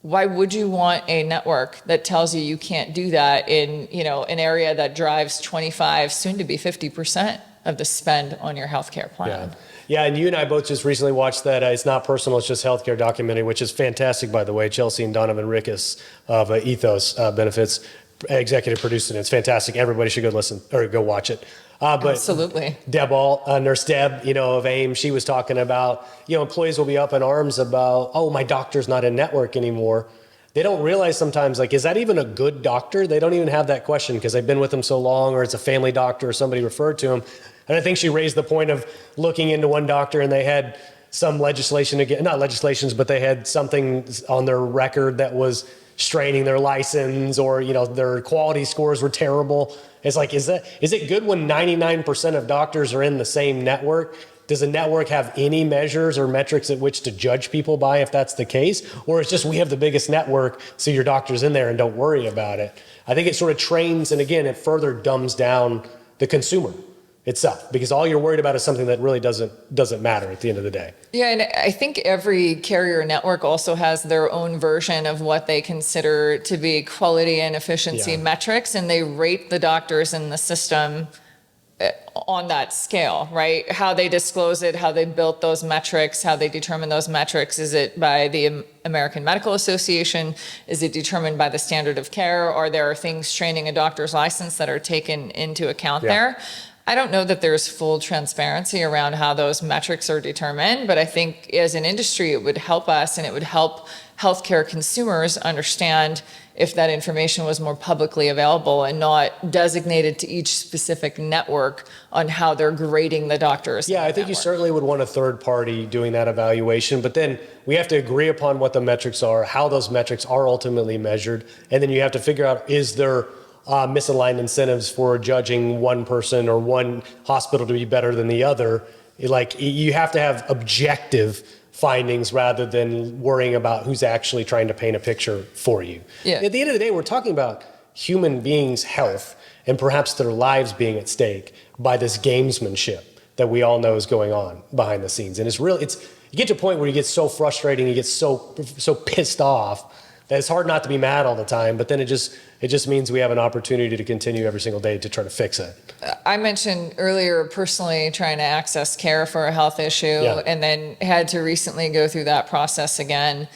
why would you want a network that tells you you can't do that in, an area that drives 25, soon to be 50% of the spend on your healthcare plan? Yeah, and you and I both just recently watched that It's Not Personal, It's Just Healthcare documentary, which is fantastic, by the way. Chelsea and Donovan Rickus of Ethos Benefits executive produced it. It's fantastic. Everybody should go listen or go watch it. But Absolutely. Deb All, Nurse Deb, of AIM, she was talking about, employees will be up in arms about, oh, my doctor's not in network anymore. They don't realize sometimes, like, is that even a good doctor? They don't even have that question because they've been with them so long, or it's a family doctor or somebody referred to them. And I think she raised the point of looking into one doctor and they had some legislation, again, not legislations, but they had something on their record that was straining their license, or, their quality scores were terrible. It's like, is it good when 99% of doctors are in the same network? Does a network have any measures or metrics at which to judge people by if that's the case? Or it's just we have the biggest network, so your doctor's in there and don't worry about it. I think it sort of trains, and again, it further dumbs down the consumer itself, because all you're worried about is something that really doesn't matter at the end of the day. Yeah, and I think every carrier network also has their own version of what they consider to be quality and efficiency metrics, and they rate the doctors in the system on that scale, right? How they disclose it, how they built those metrics, how they determine those metrics. Is it by the American Medical Association? Is it determined by the standard of care? Are there things training a doctor's license that are taken into account there? I don't know that there's full transparency around how those metrics are determined, but I think as an industry, it would help us, and it would help healthcare consumers understand if that information was more publicly available and not designated to each specific network on how they're grading the doctors. Yeah, I think you certainly would want a third party doing that evaluation, but then we have to agree upon what the metrics are, how those metrics are ultimately measured, and then you have to figure out, is there misaligned incentives for judging one person or one hospital to be better than the other? Like, you have to have objective findings rather than worrying about who's actually trying to paint a picture for you. Yeah. At the end of the day, we're talking about human beings' health and perhaps their lives being at stake by this gamesmanship that we all know is going on behind the scenes. And you get to a point where you get so frustrating, you get so pissed off it's hard not to be mad all the time, but then it just means we have an opportunity to continue every single day to try to fix it. I mentioned earlier personally trying to access care for a health issue and then had to recently go through that process again.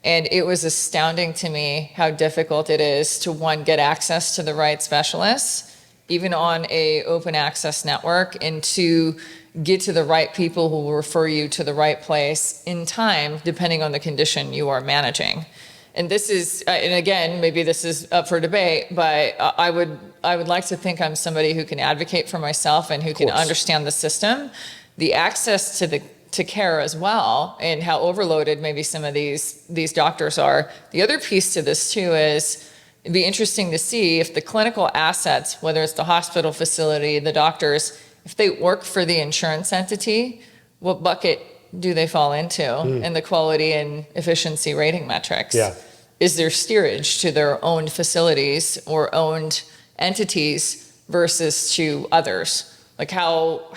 And it was astounding to me how difficult it is to, one, get access to the right specialists, even on a open access network, and two, get to the right people who will refer you to the right place in time, depending on the condition you are managing. And this is, and again, maybe this is up for debate, but I would like to think I'm somebody who can advocate for myself and who can understand the system, the access to care as well, and how overloaded maybe some of these doctors are. The other piece to this too is it'd be interesting to see if the clinical assets, whether it's the hospital facility, the doctors, if they work for the insurance entity, what bucket do they fall into in the quality and efficiency rating metrics? Yeah. Is there steerage to their owned facilities or owned entities versus to others? Like how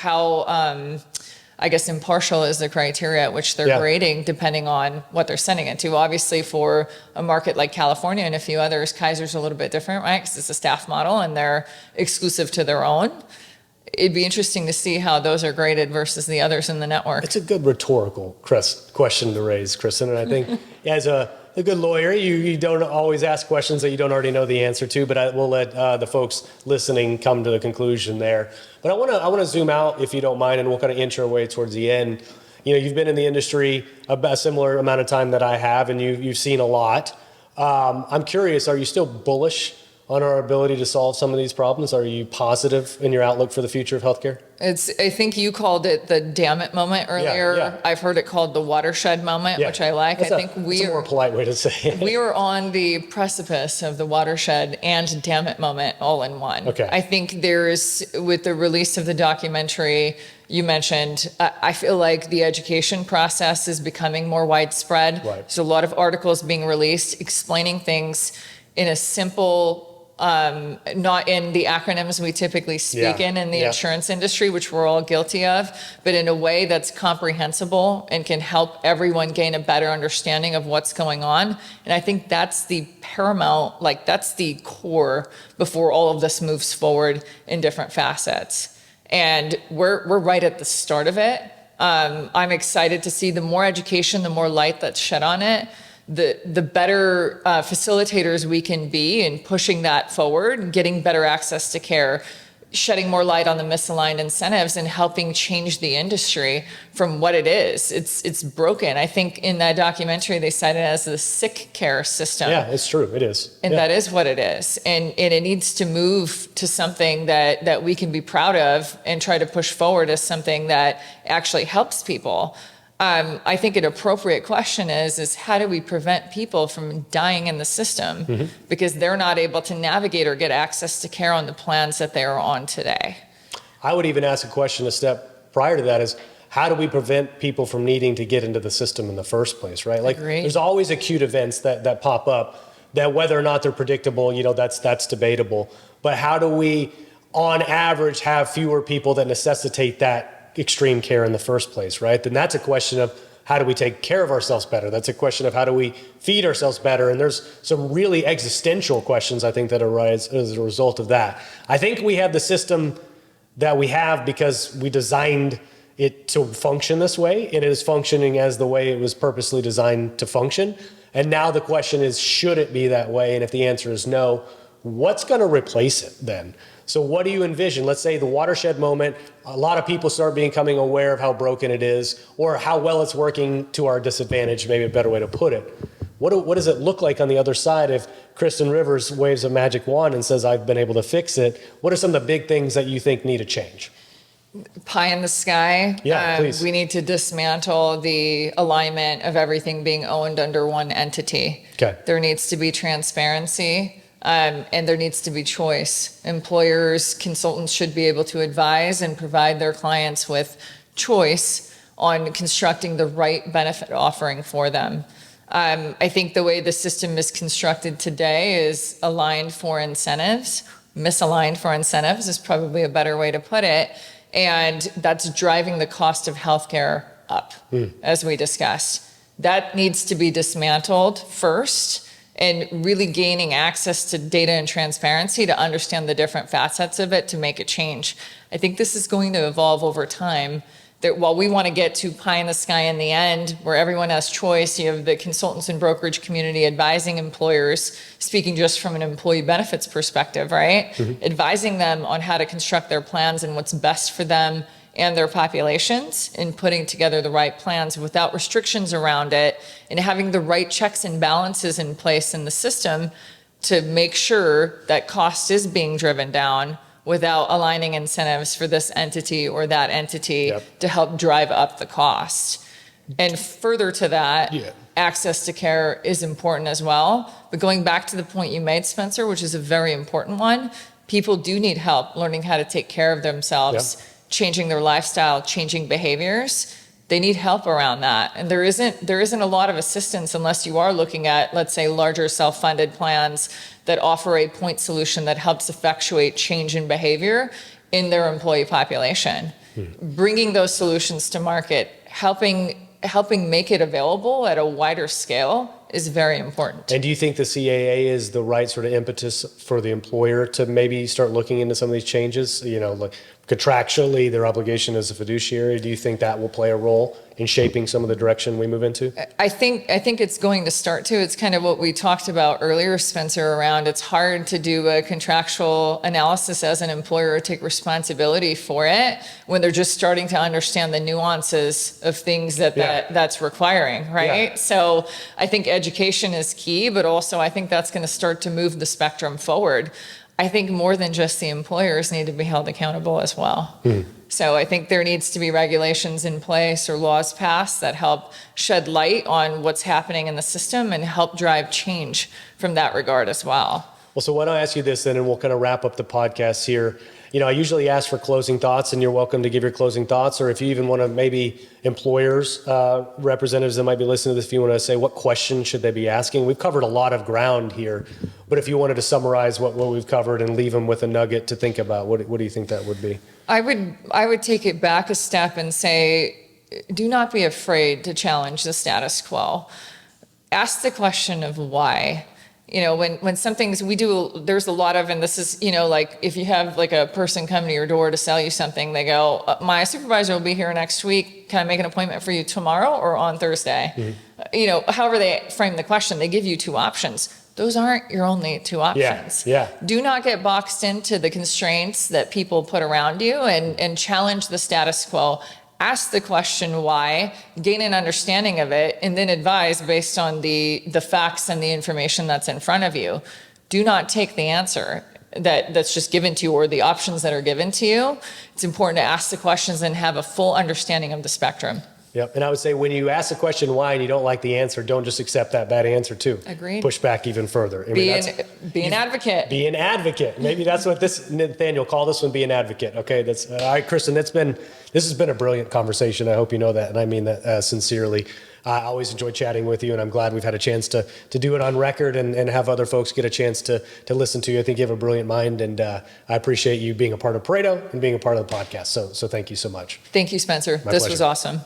I guess impartial is the criteria at which they're grading depending on what they're sending it to. Obviously for a market like California and a few others, Kaiser's a little bit different, right? Because it's a staff model and they're exclusive to their own. It'd be interesting to see how those are graded versus the others in the network. It's a good rhetorical question to raise, Kristen. And I think as a good lawyer, you don't always ask questions that you don't already know the answer to, but we'll let the folks listening come to the conclusion there. But I want to zoom out, if you don't mind, and we'll kind of inch our way towards the end. You know, you've been in the industry a similar amount of time that I have, and you've seen a lot. I'm curious, are you still bullish on our ability to solve some of these problems? Are you positive in your outlook for the future of healthcare? I think you called it the damn it moment earlier. Yeah. I've heard it called the watershed moment, which I like. That's a more polite way to say it. We are on the precipice of the watershed and damn it moment all in one. Okay. I think with the release of the documentary you mentioned, I feel like the education process is becoming more widespread. Right. There's a lot of articles being released explaining things in a simple, not in the acronyms we typically speak in the insurance industry, which we're all guilty of, but in a way that's comprehensible and can help everyone gain a better understanding of what's going on. And I think that's the paramount, that's the core before all of this moves forward in different facets. And we're right at the start of it. I'm excited to see the more education, the more light that's shed on it, the better facilitators we can be in pushing that forward, getting better access to care, shedding more light on the misaligned incentives and helping change the industry from what it is. It's broken. I think in that documentary they cited it as the sick care system. Yeah, it's true. It is. And that is what it is. And it needs to move to something that we can be proud of and try to push forward as something that actually helps people. I think an appropriate question is how do we prevent people from dying in the system because they're not able to navigate or get access to care on the plans that they are on today? I would even ask a question a step prior to that is, how do we prevent people from needing to get into the system in the first place, right? Like, there's always acute events that pop up that whether or not they're predictable, that's debatable. But how do we, on average, have fewer people that necessitate that extreme care in the first place, right? Then that's a question of how do we take care of ourselves better? That's a question of how do we feed ourselves better? And there's some really existential questions, I think, that arise as a result of that. I think we have the system that we have because we designed it to function this way, and it is functioning as the way it was purposely designed to function. And now the question is, should it be that way? And if the answer is no, what's going to replace it then? So what do you envision? Let's say the watershed moment, a lot of people start becoming aware of how broken it is or how well it's working to our disadvantage, maybe a better way to put it. What does it look like on the other side if Kristen Rivers waves a magic wand and says, I've been able to fix it? What are some of the big things that you think need to change? Pie in the sky. Yeah, please. We need to dismantle the alignment of everything being owned under one entity. Okay. There needs to be transparency. And there needs to be choice. Employers, consultants should be able to advise and provide their clients with choice on constructing the right benefit offering for them. I think the way the system is constructed today is aligned for incentives. Misaligned for incentives is probably a better way to put it. And that's driving the cost of healthcare up, as we discussed. That needs to be dismantled first. and really gaining access to data and transparency to understand the different facets of it to make a change. I think this is going to evolve over time. That while we want to get to pie in the sky in the end, where everyone has choice, you have the consultants and brokerage community advising employers, speaking just from an employee benefits perspective, right? Mm-hmm. Advising them on how to construct their plans and what's best for them and their populations, and putting together the right plans without restrictions around it, and having the right checks and balances in place in the system to make sure that cost is being driven down without aligning incentives for this entity or that entity to help drive up the cost. And further to that, access to care is important as well. But going back to the point you made, Spencer, which is a very important one, people do need help learning how to take care of themselves, changing their lifestyle, changing behaviors. They need help around that. And there isn't a lot of assistance unless you are looking at, let's say, larger self-funded plans that offer a point solution that helps effectuate change in behavior in their employee population. Bringing those solutions to market, helping make it available at a wider scale is very important. And do you think the CAA is the right sort of impetus for the employer to maybe start looking into some of these changes? You know, like contractually, their obligation as a fiduciary, do you think that will play a role in shaping some of the direction we move into? I think it's going to start to. It's kind of what we talked about earlier, Spencer, around it's hard to do a contractual analysis as an employer or take responsibility for it when they're just starting to understand the nuances of things that's requiring, right? Yeah. So I think education is key, but also I think that's going to start to move the spectrum forward. I think more than just the employers need to be held accountable as well. So I think there needs to be regulations in place or laws passed that help shed light on what's happening in the system and help drive change from that regard as well. Well, so why don't I ask you this then, and we'll kind of wrap up the podcast here. You know, I usually ask for closing thoughts, and you're welcome to give your closing thoughts, or if you even want to, maybe employers, representatives that might be listening to this, if you want to say what questions should they be asking. We've covered a lot of ground here, but if you wanted to summarize what we've covered and leave them with a nugget to think about, what do you think that would be? I would take it back a step and say, do not be afraid to challenge the status quo. Ask the question of why. You know, when something's, there's a lot of, and this is, you know, like if you have like a person come to your door to sell you something, they go, my supervisor will be here next week. Can I make an appointment for you tomorrow or on Thursday? You know, however they frame the question, they give you two options. Those aren't your only two options. Do not get boxed into the constraints that people put around you and challenge the status quo. Ask the question why, gain an understanding of it, and then advise based on the facts and the information that's in front of you. Do not take the answer that's just given to you or the options that are given to you. It's important to ask the questions and have a full understanding of the spectrum. Yep. And I would say when you ask the question why and you don't like the answer, don't just accept that bad answer too. Agreed. Push back even further. Be an advocate. Be an advocate. Maybe that's what Nathaniel, call this one, be an advocate. Okay. That's all right, Kristen, this has been a brilliant conversation. I hope you know that. And I mean that sincerely. I always enjoy chatting with you, and I'm glad we've had a chance to do it on record and have other folks get a chance to listen to you. I think you have a brilliant mind, and I appreciate you being a part of Pareto and being a part of the podcast. So thank you so much. Thank you, Spencer. My this pleasure. was awesome.